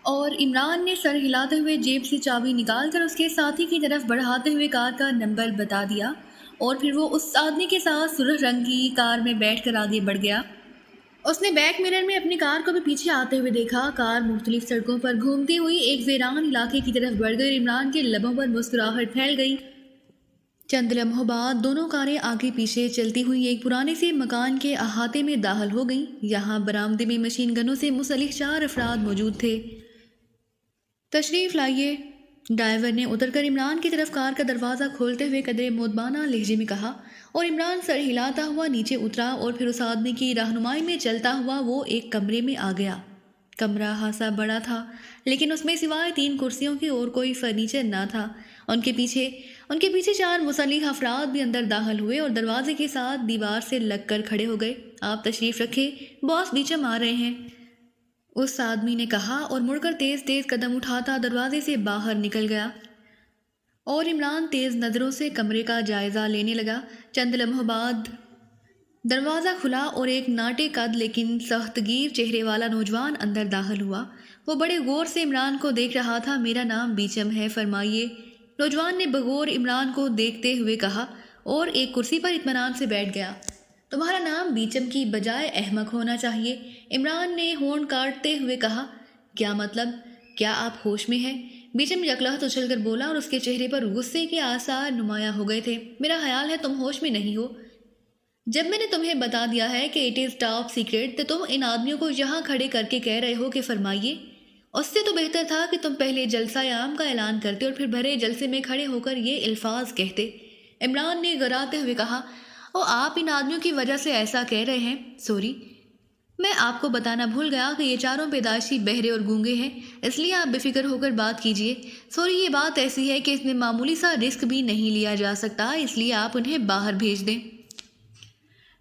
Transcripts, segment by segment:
اور عمران نے سر ہلاتے ہوئے جیب سے چابی نکال کر اس کے ساتھی کی طرف بڑھاتے ہوئے کار کا نمبر بتا دیا، اور پھر وہ اس آدمی کے ساتھ سرخ رنگ کی کار میں بیٹھ کر آگے بڑھ گیا۔ اس نے بیک مرر میں اپنی کار کو بھی پیچھے آتے ہوئے دیکھا۔ کار مختلف سڑکوں پر گھومتی ہوئی ایک ویران علاقے کی طرف بڑھ گئی۔ عمران کے لبوں پر مسکراہٹ پھیل گئی۔ چند لمحوں بعد دونوں کاریں آگے پیچھے چلتی ہوئی ایک پرانے سے مکان کے احاطے میں داخل ہو گئیں۔ یہاں برآمدے میں مشین گنوں سے مسلح 4 افراد موجود تھے۔ تشریف لائیے، ڈرائیور نے اتر کر عمران کی طرف کار کا دروازہ کھولتے ہوئے قدرے مؤدبانہ لہجے میں کہا، اور عمران سر ہلاتا ہوا نیچے اترا اور پھر اس آدمی کی رہنمائی میں چلتا ہوا وہ ایک کمرے میں آ گیا۔ کمرہ خاصا بڑا تھا، لیکن اس میں سوائے 3 کرسیوں کے اور کوئی فرنیچر نہ تھا۔ ان کے پیچھے 4 مسلح افراد بھی اندر داخل ہوئے اور دروازے کے ساتھ دیوار سے لگ کر کھڑے ہو گئے۔ آپ تشریف رکھیں، باس بیچم آ رہے ہیں، اس آدمی نے کہا اور مڑ کر تیز تیز قدم اٹھاتا دروازے سے باہر نکل گیا، اور عمران تیز نظروں سے کمرے کا جائزہ لینے لگا۔ چند لمحوں بعد دروازہ کھلا اور ایک ناٹے قد لیکن سخت گیر چہرے والا نوجوان اندر داخل ہوا۔ وہ بڑے غور سے عمران کو دیکھ رہا تھا۔ میرا نام بیچم ہے، فرمائیے، نوجوان نے بغور عمران کو دیکھتے ہوئے کہا اور ایک کرسی پر اطمینان سے بیٹھ گیا۔ تمہارا نام بیچم کی بجائے احمق ہونا چاہیے، عمران نے ہونٹ کاٹتے ہوئے کہا۔ کیا مطلب؟ کیا آپ ہوش میں ہیں؟ بیچم یکلخت اچھل کر بولا اور اس کے چہرے پر غصے کے آثار نمایاں ہو گئے تھے۔ میرا خیال ہے تم ہوش میں نہیں ہو۔ جب میں نے تمہیں بتا دیا ہے کہ اٹ از ٹاپ سیکرٹ تو تم ان آدمیوں کو یہاں کھڑے کر کے کہہ رہے ہو کہ فرمائیے۔ اس سے تو بہتر تھا کہ تم پہلے جلسہ عام کا اعلان کرتے اور پھر بھرے جلسے میں کھڑے ہو کر یہ الفاظ کہتے، عمران نے گراتے ہوئے کہا۔ او آپ ان آدمیوں کی وجہ سے ایسا کہہ رہے ہیں؟ سوری، میں آپ کو بتانا بھول گیا کہ یہ چاروں پیدائشی بہرے اور گونگے ہیں، اس لیے آپ بے فکر ہو کر بات کیجیے۔ سوری، یہ بات ایسی ہے کہ اس میں معمولی سا رسک بھی نہیں لیا جا سکتا، اس لیے آپ انہیں باہر بھیج دیں۔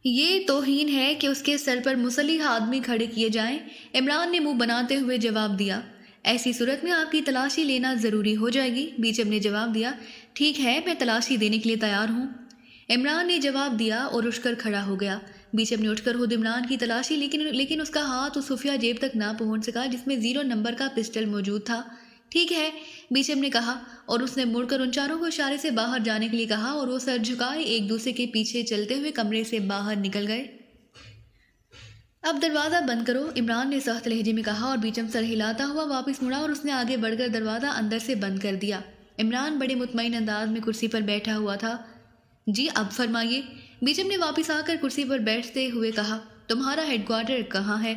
یہ توہین ہے کہ اس کے سر پر مسلح آدمی کھڑے کیے جائیں، عمران نے منہ بناتے ہوئے جواب دیا۔ ایسی صورت میں آپ کی تلاشی لینا ضروری ہو جائے گی، بیچم نے جواب دیا۔ ٹھیک ہے، میں تلاشی دینے کے لیے تیار ہوں، عمران نے جواب دیا اور اٹھ کر کھڑا ہو گیا۔ بیچم نے اٹھ کر خود عمران کی تلاشی، لیکن اس کا ہاتھ اس خفیہ جیب تک نہ پہنچ سکا جس میں 0 نمبر کا پسٹل موجود تھا۔ ٹھیک ہے، بیچم نے کہا، اور اس نے مڑ کر ان چاروں کو اشارے سے باہر جانے کے لیے کہا، اور وہ سر جھکائے ایک دوسرے کے پیچھے چلتے ہوئے کمرے سے باہر نکل گئے۔ اب دروازہ بند کرو، عمران نے سخت لہجے میں کہا، اور بیچم سر ہلاتا ہوا واپس مڑا اور اس نے آگے بڑھ کر دروازہ اندر سے بند کر دیا۔ عمران بڑے مطمئن انداز میں کرسی پر بیٹھا ہوا تھا۔ جی اب فرمائیے، بیچم نے واپس آ کر کرسی پر بیٹھتے ہوئے کہا۔ تمہارا ہیڈ کوارٹر کہاں ہے؟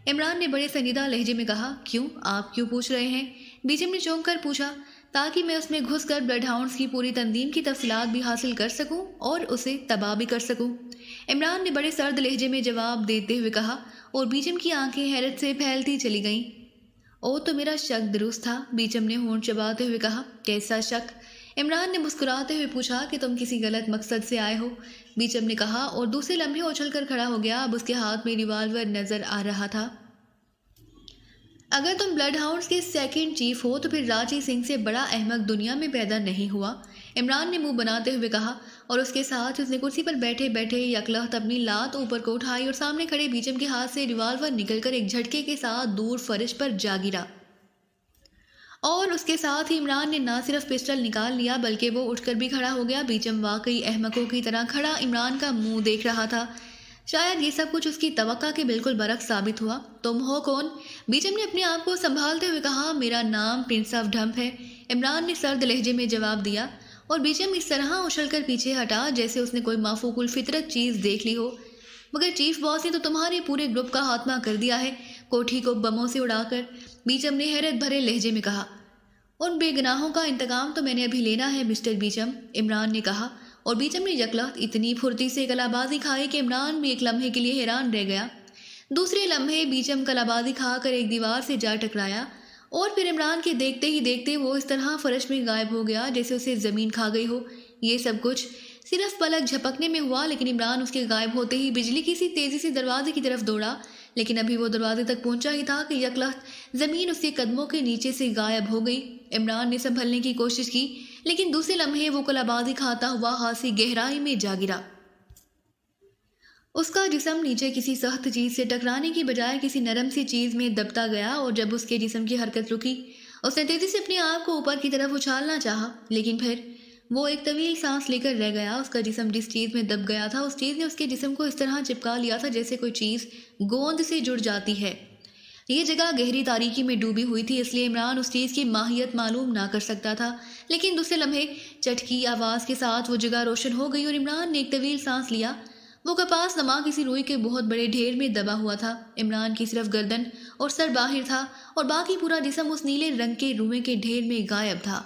عمران نے بڑے سنجیدہ لہجے میں کہا۔ کیوں؟ آپ کیوں پوچھ رہے ہیں؟ بیچم نے چونک کر پوچھا۔ تاکہ میں اس میں گھس کر بلڈ ہاؤنڈز کی پوری تنظیم کی تفصیلات بھی حاصل کر سکوں اور اسے تباہ بھی کر سکوں، عمران نے بڑے سرد لہجے میں جواب دیتے ہوئے کہا، اور بیچم کی آنکھیں حیرت سے پھیلتی چلی گئیں۔ او تو میرا شک درست تھا، بیچم نے ہونٹ چباتے ہوئے کہا۔ کیسا شک؟ عمران نے مسکراتے ہوئے پوچھا۔ کہ تم کسی غلط مقصد سے آئے ہو، بیچم نے کہا، اور دوسرے لمحے اچھل کر کھڑا ہو گیا۔ اب اس کے ہاتھ میں ریوالور نظر آ رہا تھا۔ اگر تم بلڈ ہاؤنڈز کے سیکنڈ چیف ہو تو پھر راجی سنگھ سے بڑا احمق دنیا میں پیدا نہیں ہوا، عمران نے منہ بناتے ہوئے کہا، اور اس کے ساتھ اس نے کرسی پر بیٹھے بیٹھے یکلخت اپنی لات اوپر کو اٹھائی اور سامنے کھڑے بیچم کے ہاتھ سے ریوالور نکل کر ایک جھٹکے کے ساتھ دور فرش پر جا گرا، اور اس کے ساتھ ہی عمران نے نہ صرف پسٹل نکال لیا بلکہ وہ اٹھ کر بھی کھڑا ہو گیا۔ بیچم واقعی احمقوں کی طرح کھڑا عمران کا منہ دیکھ رہا تھا۔ شاید یہ سب کچھ اس کی توقع کے بالکل برعکس ثابت ہوا۔ تم ہو کون؟ بیچم نے اپنے آپ کو سنبھالتے ہوئے کہا۔ میرا نام پرنس آف ڈھمپ ہے، عمران نے سرد لہجے میں جواب دیا، اور بیچم اس طرح اچھل کر پیچھے ہٹا جیسے اس نے کوئی مافوق الفطرت چیز دیکھ لی ہو۔ مگر چیف باس نے تو تمہارے پورے گروپ کا خاتمہ کر دیا ہے، کوٹھی کو بموں سے اڑا کر، بیچم نے حیرت بھرے لہجے میں کہا۔ ان بے گناہوں کا انتقام تو میں نے ابھی لینا ہے مسٹر بیچم، عمران نے کہا، اور بیچم نے یکلخت اتنی پھرتی سے کلا بازی کھائی کہ عمران بھی ایک لمحے کے لیے حیران رہ گیا۔ دوسرے لمحے بیچم کلا بازی کھا کر ایک دیوار سے جا ٹکرایا، اور پھر عمران کے دیکھتے ہی دیکھتے وہ اس طرح فرش میں غائب ہو گیا جیسے اسے زمین کھا گئی ہو۔ یہ سب کچھ صرف پلک جھپکنے میں ہوا، لیکن عمران اس کے غائب ہوتے ہی بجلی کی سی تیزی سے دروازے کی طرف دوڑا، لیکن ابھی وہ دروازے تک پہنچا ہی تھا کہ یکلخت زمین اس کے قدموں کے نیچے سے غائب ہو گئی۔ عمران نے سنبھلنے کی کوشش کی، لیکن دوسرے لمحے وہ کلا بازی کھاتا ہوا خاصی گہرائی میں جا گرا۔ اس کا جسم نیچے کسی سخت چیز سے ٹکرانے کی بجائے کسی نرم سی چیز میں دبتا گیا، اور جب اس کے جسم کی حرکت رکی اس نے تیزی سے اپنے آپ کو اوپر کی طرف اچھالنا چاہا، لیکن پھر وہ ایک طویل سانس لے کر رہ گیا۔ اس کا جسم جس چیز میں دب گیا تھا اس چیز نے اس کے جسم کو اس طرح چپکا لیا تھا جیسے کوئی چیز گوند سے جڑ جاتی ہے۔ یہ جگہ گہری تاریکی میں ڈوبی ہوئی تھی، اس لیے عمران اس چیز کی ماہیت معلوم نہ کر سکتا تھا، لیکن دوسرے لمحے چٹکی آواز کے ساتھ وہ جگہ روشن ہو گئی اور عمران نے ایک طویل سانس لیا۔ وہ کپاس نما کسی روئی کے بہت بڑے ڈھیر میں دبا ہوا تھا۔ عمران کی صرف گردن اور سر باہر تھا اور باقی پورا جسم اس نیلے رنگ کے روئیں کے ڈھیر میں غائب تھا۔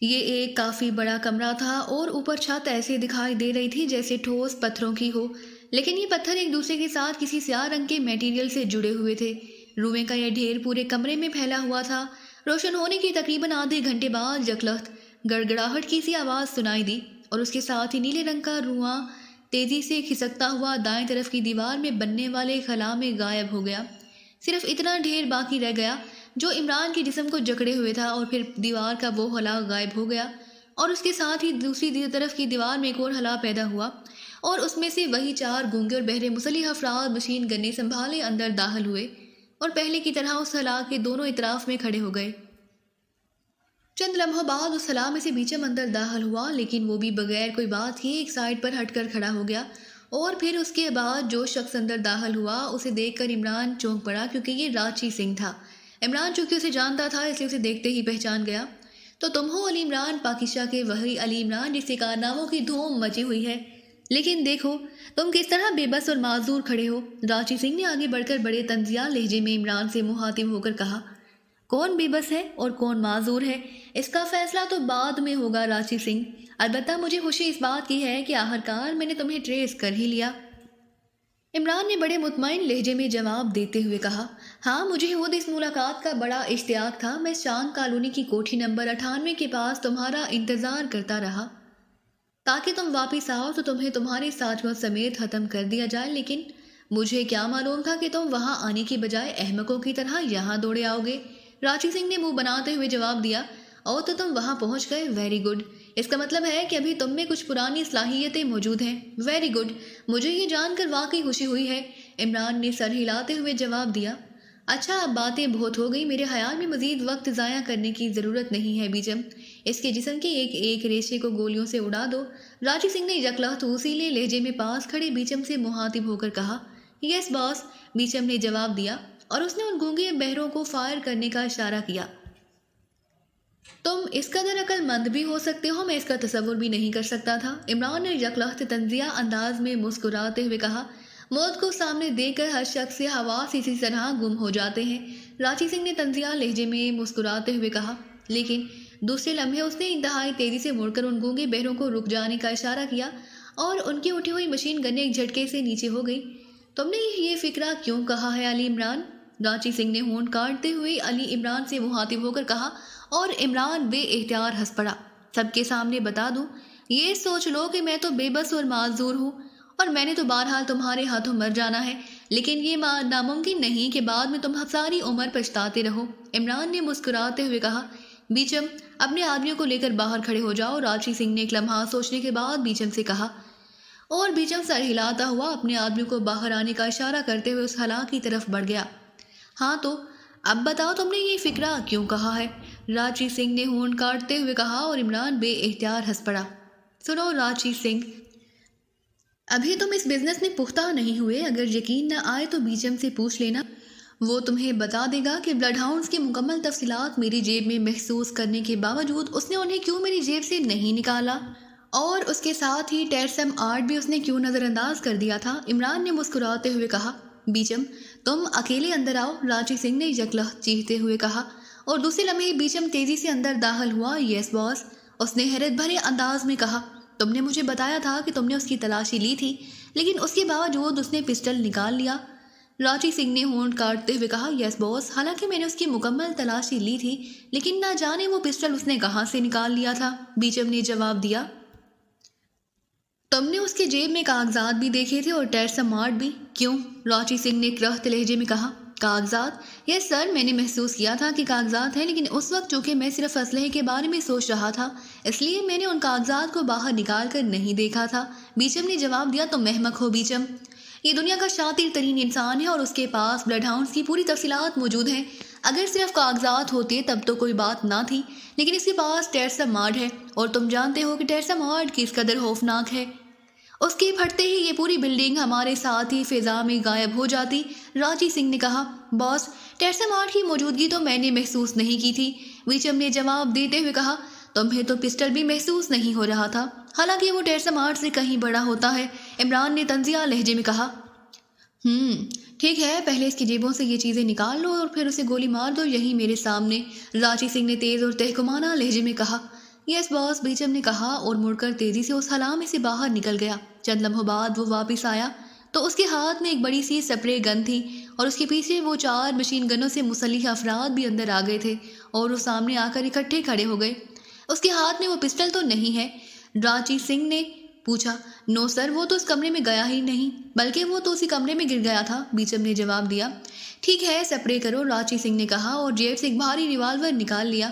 یہ ایک کافی بڑا کمرہ تھا اور اوپر چھت ایسے دکھائی دے رہی تھی جیسے ٹھوس پتھروں کی ہو، لیکن یہ پتھر ایک دوسرے کے ساتھ کسی سیاہ رنگ کے میٹیریل سے جڑے ہوئے تھے۔ روئیں کا یہ ڈھیر پورے کمرے میں پھیلا ہوا تھا۔ روشن ہونے کی تقریباً آدھے گھنٹے بعد یکلخت گڑگڑاہٹ کی سی آواز سنائی دی اور اس کے ساتھ ہی نیلے رنگ کا دھواں تیزی سے کھسکتا ہوا دائیں طرف کی دیوار میں بننے والے خلا میں غائب ہو گیا۔ صرف اتنا ڈھیر باقی رہ گیا جو عمران کے جسم کو جکڑے ہوئے تھا، اور پھر دیوار کا وہ خلا غائب ہو گیا اور اس کے ساتھ ہی دوسری طرف کی دیوار میں ایک اور خلا پیدا ہوا، اور اس میں سے وہی 4 گونگے اور بہرے مسلح افراد مشین گنے سنبھالے اندر داخل ہوئے اور پہلے کی طرح اس خلا کے دونوں اطراف میں کھڑے ہو گئے۔ چند لمحوں بعد اس خلا میں سے بیچم اندر داخل ہوا، لیکن وہ بھی بغیر کوئی بات کیے ایک سائڈ پر ہٹ کر کھڑا ہو گیا، اور پھر اس کے بعد جو شخص اندر داخل ہوا اسے دیکھ کر عمران چونک پڑا، کیونکہ یہ راچی سنگھ تھا۔ عمران چونکہ اسے جانتا تھا اس لیے اسے دیکھتے ہی پہچان گیا۔ تو تم ہو علی عمران، پاکستان کے وہی علی عمران جس کے کارناموں کی دھوم مچی ہوئی ہے، لیکن دیکھو تم کس طرح بے بس اور معذور کھڑے ہو۔ راچی سنگھ نے آگے بڑھ کر بڑے طنزیہ لہجے میں عمران سے مخاطب ہو کر کہا، کون بے بس ہے اور کون معذور ہے اس کا فیصلہ تو بعد میں ہوگا راچی سنگھ، البتہ مجھے خوشی اس بات کی ہے کہ آخرکار میں نے تمہیں ٹریس کر ہی لیا۔ عمران نے بڑے مطمئن لہجے میں جواب دیتے ہوئے کہا، ہاں مجھے خود اس ملاقات کا بڑا اشتیاق تھا۔ میں شان کالونی کی کوٹھی نمبر 98 کے پاس تمہارا انتظار کرتا رہا تاکہ تم واپس آؤ تو تمہیں تمہارے ساتھیوں سمیت ختم کر دیا جائے، لیکن مجھے کیا معلوم تھا کہ تم وہاں آنے کی بجائے احمقوں کی طرح یہاں دوڑے آؤ گے۔ راچی سنگھ نے منہ بناتے ہوئے جواب دیا، اور تو تم وہاں پہنچ گئے، ویری گڈ، اس کا مطلب ہے کہ ابھی تم میں کچھ پرانی صلاحیتیں موجود ہیں، ویری گڈ، مجھے یہ جان کر واقعی خوشی ہوئی ہے۔ عمران نے سر ہلاتے ہوئے جواب دیا، اچھا اب باتیں بہت ہو گئی، میرے خیال میں مزید وقت ضائع کرنے کی ضرورت نہیں ہے بیجم، اس کے جسم کے ایک ایک ریشے کو گولیوں سے اڑا دو۔ راچی سنگھ نے یکلخت اصیلے لہجے میں پاس کھڑے بیچم سے مخاطب ہو کر کہا، یس باس، بیچم نے جواب دیا، اور اس نے ان گونگے بہروں کو فائر کرنے کا اشارہ کیا۔ تم اس قدر عقل مند بھی ہو سکتے ہو، میں اس کا تصور بھی نہیں کر سکتا تھا۔ عمران نے یکلخت طنزیہ انداز میں مسکراتے ہوئے کہا، موت کو سامنے دیکھ کر ہر شخص سے حواس اسی طرح گم ہو جاتے ہیں۔ راچی سنگھ نے طنزیہ لہجے میں مسکراتے ہوئے کہا، لیکن دوسرے لمحے اس نے انتہائی تیزی سے مڑ کر ان گونگے بہروں کو رک جانے کا اشارہ کیا، اور ان کی اٹھی ہوئی مشین گن ایک جھٹکے سے نیچے ہو گئی۔ تم نے یہ فکرہ کیوں کہا ہے علی عمران؟ راچی سنگھ نے ہونٹ کاٹتے ہوئے علی عمران سے مخاطب ہو کر کہا، اور عمران بے اختیار ہنس پڑا۔ سب کے سامنے بتا دوں، یہ سوچ لو کہ میں تو بے بس اور معذور ہوں، اور میں نے تو بہرحال تمہارے ہاتھوں مر جانا ہے، لیکن یہ ناممکن نہیں کہ بعد میں تم ساری عمر پچھتاتے رہو۔ عمران نے مسکراتے ہوئے کہا، بیچم اپنے آدمیوں کو لے کر باہر کھڑے ہو جاؤ۔ راچی سنگھ نے ایک لمحہ سوچنے کے بعد بیچم سے کہا، اور بیچم سر ہلاتا ہوا اپنے آدمیوں کو باہر آنے کا اشارہ کرتے ہوئے اس خلا کی طرف بڑھ گیا۔ ہاں تو اب بتاؤ تم نے یہ فکرہ کیوں کہا ہے؟ راچی سنگھ نے ہونٹ کاٹتے ہوئے کہا، اور عمران بے اختیار ہنس پڑا۔ سنو راچی سنگھ، ابھی تم اس بزنس میں پختہ نہیں ہوئے، اگر یقین نہ آئے تو بیچم سے پوچھ لینا، وہ تمہیں بتا دے گا کہ بلڈ ہاؤنڈز کی مکمل تفصیلات میری جیب میں محسوس کرنے کے باوجود اس نے انہیں کیوں میری جیب سے نہیں نکالا، اور اس کے ساتھ ہی ٹیرسم آرٹ بھی اس نے کیوں نظر انداز کر دیا تھا۔ عمران نے مسکراتے ہوئے کہا، بیچم تم اکیلے اندر آؤ۔ راچی سنگھ نے یکلخت چیختے ہوئے کہا، اور دوسرے لمحے بیچم تیزی سے اندر داخل ہوا۔ یس باس، اس نے حیرت بھرے انداز میں کہا، تم نے مجھے بتایا تھا کہ تم نے اس کی تلاشی لی تھی، لیکن اس کے باوجود اس نے پسٹل نکال لیا۔ راچی سنگھ نے ہونٹ کاٹتے ہوئے کہا، یس باس، حالانکہ میں نے اس کی مکمل تلاشی لی تھی، لیکن نہ جانے وہ پسٹل اس نے کہاں سے نکال لیا تھا۔ بیچم نے جواب دیا، تم نے اس کے جیب میں کاغذات بھی دیکھے تھے اور ٹیرسم آرٹ بھی۔ کیوں؟ راچی سنگھ نے کرخت لہجے میں کہا، کاغذات؟ یس سر، میں نے محسوس کیا تھا کہ کاغذات ہیں، لیکن اس وقت چونکہ میں صرف اسلحے کے بارے میں سوچ رہا تھا اس لیے میں نے ان کاغذات کو باہر نکال کر نہیں دیکھا تھا، بیچم نے جواب دیا۔ تم احمق ہو بیچم، یہ دنیا کا شاطر ترین انسان ہے اور اس کے پاس بلڈ ہاؤنڈز کی پوری تفصیلات موجود ہیں۔ اگر صرف کاغذات ہوتے تب تو کوئی بات نہ تھی، لیکن اس کے پاس ٹیرسا مارڈ ہے، اور تم جانتے ہو کہ ٹیرسا مارڈ کس قدر خوفناک ہے۔ اس کے پھٹتے ہی یہ پوری بلڈنگ ہمارے ساتھ ہی فضا میں غائب ہو جاتی، راجی سنگھ نے کہا۔ باس، ٹیرسا مارڈ کی موجودگی تو میں نے محسوس نہیں کی تھی، بیچم نے جواب دیتے ہوئے کہا۔ تمہیں تو پسٹل بھی محسوس نہیں ہو رہا تھا، حالانکہ وہ ٹیرسا مارڈ سے کہیں بڑا ہوتا ہے، عمران نے طنزیہ لہجے میں کہا۔ ٹھیک ہے، پہلے اس کی جیبوں سے یہ چیزیں نکال لو اور پھر اسے گولی مار دو، یہی میرے سامنے، راجی سنگھ نے تیز اور تحکمانہ لہجے میں کہا۔ یس باس، بیچم نے کہا اور مڑ کر تیزی سے اس خلا میں سے باہر نکل گیا۔ چند لمحوں بعد وہ واپس آیا تو اس کے ہاتھ میں ایک بڑی سی سپرے گن تھی اور اس کے پیچھے وہ 4 مشین گنوں سے مسلح افراد بھی اندر آ گئے تھے اور وہ سامنے آ کر اکٹھے کھڑے ہو گئے۔ اس کے ہاتھ میں وہ پسٹل تو نہیں ہے؟ راجی سنگھ نے پوچھا۔ نو سر، وہ تو اس کمرے میں گیا ہی نہیں، بلکہ وہ تو اسی کمرے میں گر گیا تھا، بیچم نے جواب دیا۔ ٹھیک ہے، سپرے کرو، راجی سنگھ نے کہا اور جیب سے ایک بھاری ریوالور نکال لیا۔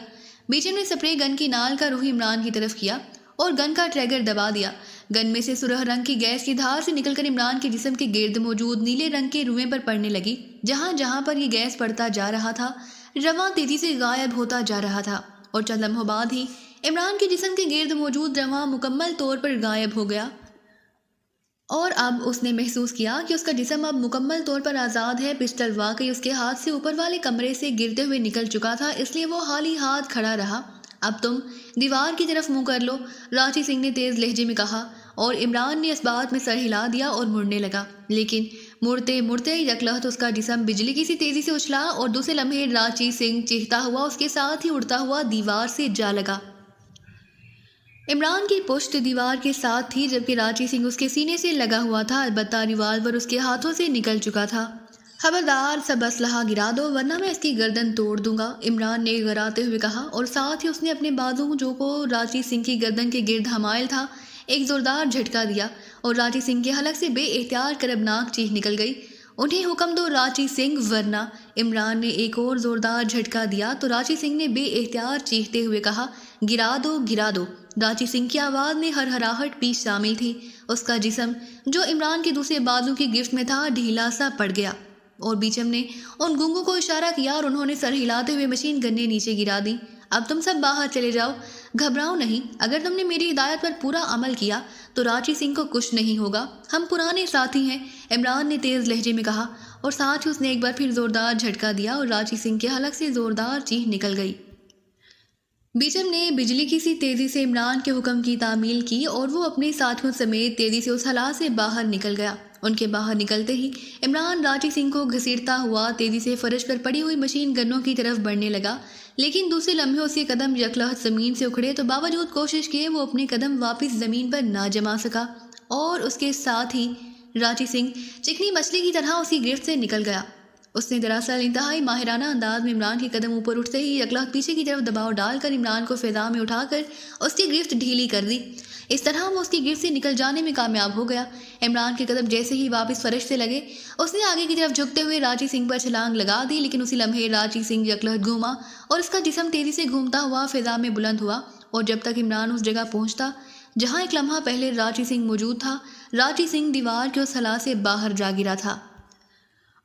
بیچم نے سپرے گن کی نال کا رخ عمران کی طرف کیا اور گن کا ٹریگر دبا دیا۔ گن میں سے سرخ رنگ کی گیس کی دھار سے نکل کر عمران کے جسم کے گرد موجود نیلے رنگ کے روئیں پر پڑنے لگی۔ جہاں جہاں پر یہ گیس پڑتا جا رہا تھا، رواں تیزی سے غائب ہوتا جا رہا تھا اور چند لمحوں بعد ہی عمران کے جسم کے گرد موجود رواں مکمل طور پر غائب ہو گیا، اور اب اس نے محسوس کیا کہ اس کا جسم اب مکمل طور پر آزاد ہے۔ پسٹل واقعی اس کے ہاتھ سے اوپر والے کمرے سے گرتے ہوئے نکل چکا تھا، اس لیے وہ خالی ہاتھ کھڑا رہا۔ اب تم دیوار کی طرف منہ کر لو، راجی سنگھ نے تیز لہجے میں کہا، اور عمران نے اس بات میں سر ہلا دیا اور مڑنے لگا، لیکن مڑتے مڑتے یکلخت اس کا جسم بجلی کی سی تیزی سے اچھلا اور دوسرے لمحے راجی سنگھ چیختا ہوا اس کے ساتھ ہی اڑتا ہوا دیوار سے جا لگا۔ عمران کی پشت دیوار کے ساتھ تھی، جبکہ راجی سنگھ اس کے سینے سے لگا ہوا تھا، البتہ ریوالور اس کے ہاتھوں سے نکل چکا تھا۔ خبردار، سب اسلحہ گرا دو ورنہ میں اس کی گردن توڑ دوں گا، عمران نے غراتے ہوئے کہا، اور ساتھ ہی اس نے اپنے بازو جو کو راجی سنگھ کی گردن کے گرد حمائل تھا ایک زوردار جھٹکا دیا اور راجی سنگھ کے حلق سے بے اختیار کربناک چیخ نکل گئی۔ انہیں حکم دو راجی سنگھ، ورنہ۔ عمران نے ایک اور زوردار جھٹکا دیا تو راجی سنگھ نے بے اختیار چیختے ہوئے کہا، گرا دو، گرا دو۔ راجی سنگھ کی آواز میں ہرہراہٹ بھی شامل تھی۔ اس کا جسم جو عمران کے دوسرے بازو کی گرفت میں تھا ڈھیلا سا پڑ گیا، اور بیچم نے ان گونگوں کو اشارہ کیا اور انہوں نے سر ہلاتے ہوئے مشین گنیں نیچے گرا دیں۔ اب تم سب باہر چلے جاؤ، گھبراؤ نہیں، اگر تم نے میری ہدایت پر پورا عمل کیا تو راجی سنگھ کو کچھ نہیں ہوگا، ہم پرانے ساتھی ہیں، عمران نے تیز لہجے میں کہا، اور ساتھ ہی اس نے ایک بار پھر زوردار جھٹکا دیا اور راجی سنگھ کے حلق سے زوردار چیخ نکل گئی۔ بیچم نے بجلی کی سی تیزی سے عمران کے حکم کی تعمیل کی اور وہ اپنے ساتھیوں سمیت تیزی سے اس خلا سے باہر نکل گیا۔ ان کے باہر نکلتے ہی عمران راجی سنگھ کو گھسیٹتا ہوا تیزی سے فرش پر پڑی ہوئی مشین گنوں کی طرف بڑھنے لگا، لیکن دوسرے لمحے اس کے قدم یکلخت زمین سے اکھڑے تو باوجود کوشش کیے وہ اپنے قدم واپس زمین پر نہ جما سکا، اور اس کے ساتھ ہی راجی سنگھ چکنی مچھلی کی طرح اس کی گرفت سے نکل گیا۔ اس نے دراصل انتہائی ماہرانہ انداز میں عمران کے قدم اوپر اٹھتے ہی یکلخت پیچھے کی طرف دباؤ ڈال کر عمران کو فضا میں اٹھا کر اس کی گرفت ڈھیلی کر دی۔ اس طرح وہ اس کی گرفت سے نکل جانے میں کامیاب ہو گیا۔ عمران کے قدم جیسے ہی واپس فرش سے لگے، اس نے آگے کی طرف جھکتے ہوئے راجی سنگھ پر چھلانگ لگا دی، لیکن اسی لمحے راجی سنگھ یکلخت گھوما اور اس کا جسم تیزی سے گھومتا ہوا فضا میں بلند ہوا، اور جب تک عمران اس جگہ پہنچتا جہاں ایک لمحہ پہلے راجی سنگھ موجود تھا، راجی سنگھ دیوار کے اس خلا سے باہر جا گرا تھا،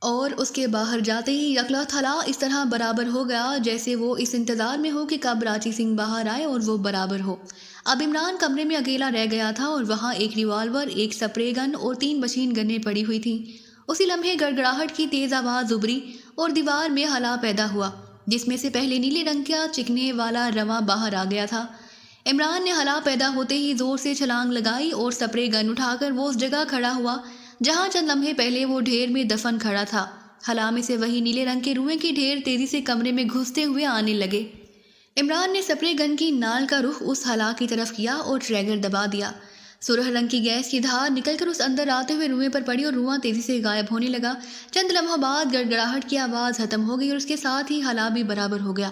اور اس کے باہر جاتے ہی یکلخت خلا اس طرح برابر ہو گیا جیسے وہ اس انتظار میں ہو کہ کب راجی سنگھ باہر آئے اور وہ برابر ہو۔ اب عمران کمرے میں اکیلا رہ گیا تھا اور وہاں ایک ریوالور، ایک سپرے گن اور 3 مشین گنیں پڑی ہوئی تھیں۔ اسی لمحے گڑگڑاہٹ کی تیز آواز ابری اور دیوار میں خلا پیدا ہوا جس میں سے پہلے نیلے رنگ کا چکنے والا رواں باہر آ گیا تھا۔ عمران نے خلا پیدا ہوتے ہی زور سے چھلانگ لگائی اور سپرے گن اٹھا کر وہ اس جگہ کھڑا ہوا جہاں چند لمحے پہلے وہ ڈھیر میں دفن کھڑا تھا۔ خلا میں سے وہی نیلے رنگ کے روئیں کے ڈھیر تیزی سے کمرے میں گھستے ہوئے آنے لگے۔ عمران نے سپرے گن کی نال کا رخ اس خلا کی طرف کیا اور ٹریگر دبا دیا۔ سرخ رنگ کی گیس کی دھار نکل کر اس اندر آتے ہوئے روئیں پر پڑی اور رواں تیزی سے غائب ہونے لگا۔ چند لمحوں بعد گڑگڑاہٹ کی آواز ختم ہو گئی اور اس کے ساتھ ہی خلا بھی برابر ہو گیا۔